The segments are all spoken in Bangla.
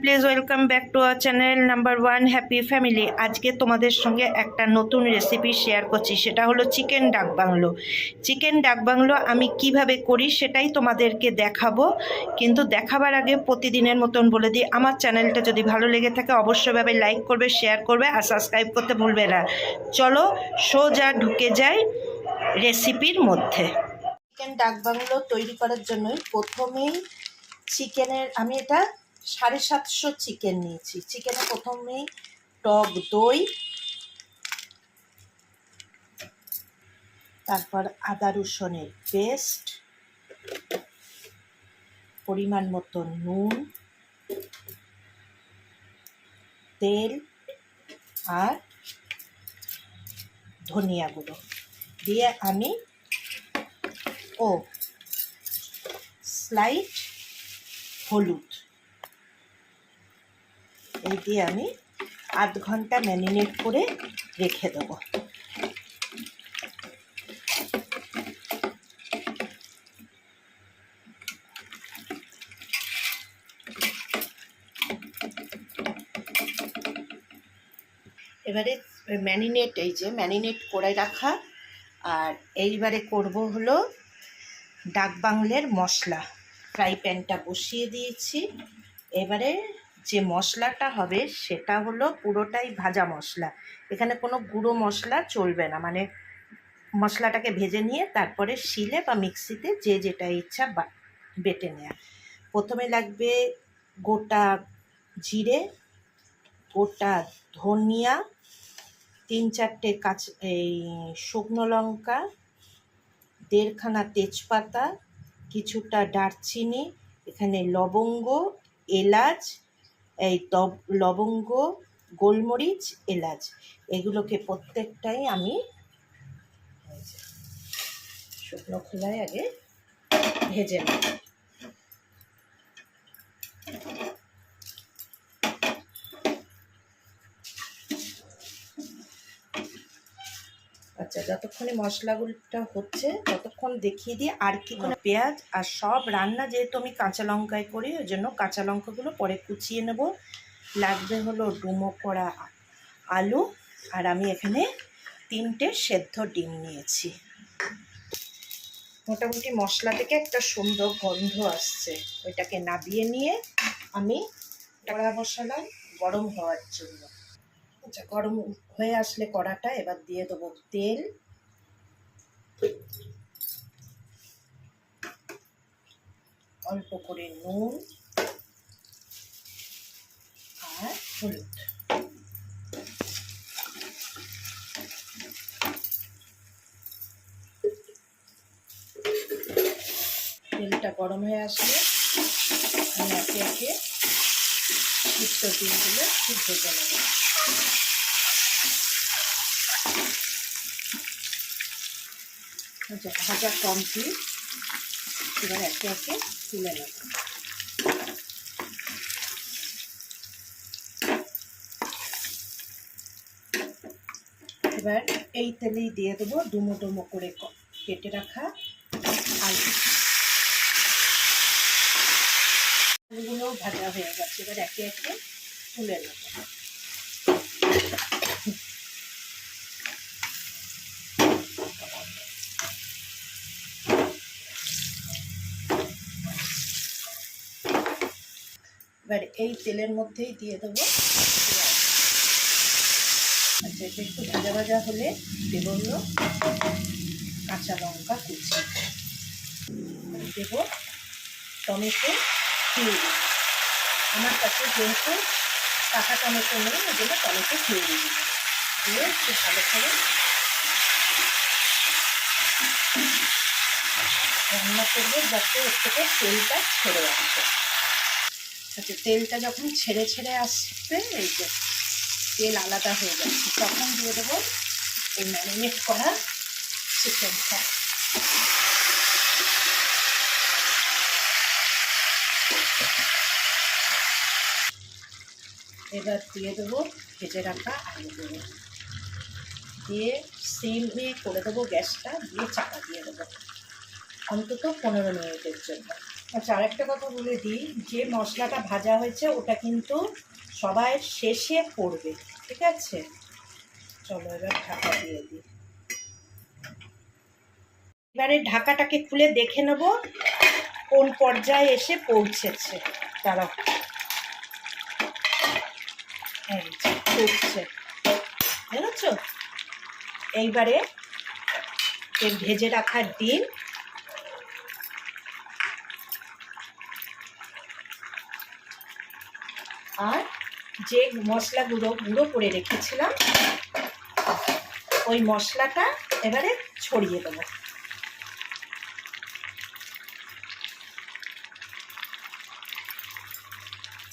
Please welcome back to our channel number 1 happy family. আজকে তোমাদের সঙ্গে একটা নতুন রেসিপি শেয়ার করছি, সেটা হলো চিকেন ডাক বাংলো। চিকেন ডাক বাংলো আমি কিভাবে করি সেটাই তোমাদেরকে দেখাবো, কিন্তু দেখাবার আগে প্রতিদিনের মতন বলে দিই, আমার চ্যানেলটা যদি ভালো লেগে থাকে অবশ্যইভাবে লাইক করবে, শেয়ার করবে আর সাবস্ক্রাইব করতে ভুলবে না। চলো সোজা ঢুকে যাই রেসিপির মধ্যে। চিকেন ডাক বাংলো তৈরি করার জন্যই প্রথমেই আমি এটা 750 চিকেন নিয়েছি। চিকেনে প্রথমেই টক দই, তারপর আদা রসুনের পেস্ট, পরিমাণ মতো নুন, তেল আর ধনিয়া গুঁড়ো দিয়ে আমি স্লাইট হলুদ এই দিয়ে আমি আধ ঘন্টা ম্যারিনেট করে রেখে দেবো। এবারে ম্যারিনেট করে রাখা, আর এইবারে করব হলো ডাক বাংলের মশলা। ফ্রাই প্যানটা বসিয়ে দিয়েছি। এবারে যে মশলাটা হবে সেটা হলো পুরোটাই ভাজা মশলা, এখানে কোনো গুঁড়ো মশলা চলবে না। মানে মশলাটাকে ভেজে নিয়ে তারপরে শিলে বা মিক্সিতে যে যেটা ইচ্ছা বেটে নেওয়া। প্রথমে লাগবে গোটা জিরে, গোটা ধনিয়া, 3-4টে শুকনো লঙ্কা, 1.5খানা তেজপাতা, কিছুটা দারচিনি, এখানে লবঙ্গ, এলাচ, লবঙ্গ, গোলমরিচ, এলাচ, এগুলোকে প্রত্যেকটাই আমি শুকনো খোলায় আগে ভেজে নেব। আচ্ছা, যতক্ষণে মশলাগুলোটা হচ্ছে ততক্ষণ দেখিয়ে দিয়ে আর কি কোনো পেঁয়াজ আর সব রান্না যেহেতু আমি কাঁচা লঙ্কায় করি, ওই জন্য কাঁচা লঙ্কাগুলো পরে কুচিয়ে নেব। লাগবে হলো ডুমো করা আলু, আর আমি এখানে 3টে সেদ্ধ ডিম নিয়েছি। মোটামুটি মশলা থেকে একটা সুন্দর গন্ধ আসছে, ওইটাকে নাবিয়ে নিয়ে আমি কড়া বসালাম গরম হওয়ার জন্য। আচ্ছা, গরম হয়ে আসলে কড়াটা এবার দিয়ে দেবো তেল, অল্প করে নুন আর হলুদ। তেলটা গরম হয়ে আসলে আমি একে একে সিদ্ধ ডিমগুলো ভেজে নেব। আচ্ছা, ভাজা কমপ্লিট, এবার একে একে তুলে নেব। এবার এই তেলেই দিয়ে দেবো ডুমো ডুমো করে কেটে রাখা আলু। আলুগুলোও ভাজা হয়ে গেছে, এবার একে একে তুলে নেব। এবার এই তেলের মধ্যেই দিয়ে দেবো পেঁয়াজ। আচ্ছা, এটা একটু ভাজা ভাজা হলে দেব হলো কাঁচা লঙ্কা কুচি, দেব টমেটো পিউরি। আমার কাছে যেহেতু কাঁচা টমেটো নেই, ওই জন্য টমেটো পিউরি দিয়ে একটু ভালো করে রান্না করবো যাতে এর থেকে তেলটা ছেড়ে আসে। আচ্ছা, তেলটা যখন ছেড়ে ছেড়ে আসবে, এই যে তেল আলাদা হয়ে যাচ্ছে, তখন দিয়ে দেবো এই ম্যারিনেট করা চিকেনটা। এবার দিয়ে দেবো ভেজে রাখা আলুগুলো, দিয়ে সিমে করে দেবো গ্যাসটা, দিয়ে চাপা দিয়ে দেবো অন্তত 15 মিনিটের জন্য। আচ্ছা, আরেকটা কথা বলে দিই, যে মশলাটা ভাজা হয়েছে ওটা কিন্তু সবাই শেষে পড়বে, ঠিক আছে? চলো এবার ঢাকা দিয়ে দিই। এবারে ঢাকাটাকে খুলে দেখে নেব কোন পর্যায়ে এসে পৌঁছেছে। দাঁড়াও, এই যে ফুটছে, বুঝেছ? এইবারে এর ভেজে রাখার ডিম আর যে মশলা গুঁড়ো করে রেখেছিলাম ওই মশলাটা এবারে ছড়িয়ে দেবো।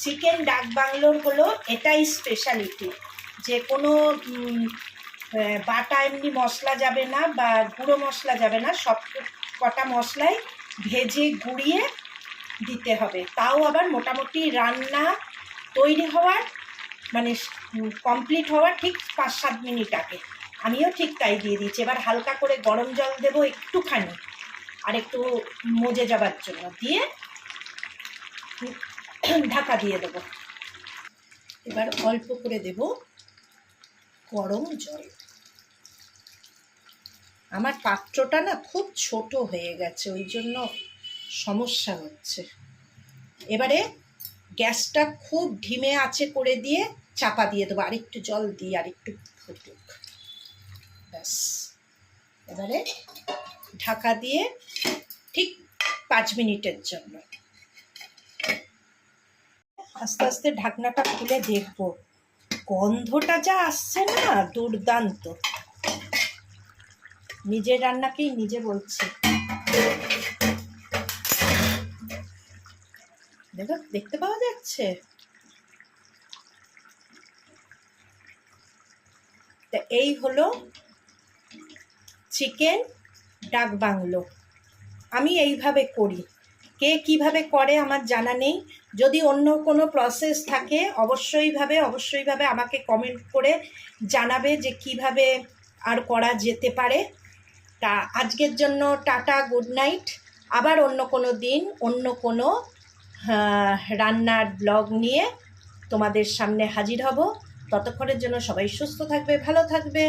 চিকেন ডাক বাংলোর হলো এটাই স্পেশালিটি, যে কোনো বাটা এমনি মশলা যাবে না বা গুঁড়ো মশলা যাবে না, সব কটা মশলাই ভেজে গুঁড়িয়ে দিতে হবে। তাও আবার মোটামুটি রান্না তৈরি হওয়ার মানে কমপ্লিট হওয়ার ঠিক 5-7 মিনিট আগে। আমিও ঠিক তাই দিয়ে দিচ্ছি। এবার হালকা করে গরম জল দেবো একটুখানি, আর একটু মজে যাবার জন্য, দিয়ে ঢাকা দিয়ে দেবো। এবার অল্প করে দেব গরম জল। আমার পাত্রটা না খুব ছোট হয়ে গেছে, ওই জন্য সমস্যা হচ্ছে। এবারে গ্যাসটা খুব ধিমে আঁচে করে দিয়ে চাপা দিয়ে দেবো, আরেকটু জল দিয়ে আরেকটু ফুটুক, ব্যাস। এবারে ঢাকা দিয়ে ঠিক 5 মিনিটের জন্য। আস্তে আস্তে ঢাকনাটা খুলে দেখবো, গন্ধটা যা আসছে না, দুর্দান্ত। নিজের রান্নাকেই নিজে বলছি। দেখো, দেখতে পাওয়া যাচ্ছে? তা এই হলো চিকেন ডাক বাংলো। আমি এইভাবে করি, কে কিভাবে করে আমার জানা নেই। যদি অন্য কোনো প্রসেস থাকে অবশ্যইভাবে আমাকে কমেন্ট করে জানাবে যে কিভাবে আর করা যেতে পারে। তা আজকের জন্য টাটা, গুড নাইট। আবার অন্য কোনো দিন অন্য কোনো রান্নার ব্লগ নিয়ে তোমাদের সামনে হাজির হব। ততক্ষণের জন্য সবাই সুস্থ থাকবে, ভালো থাকবে।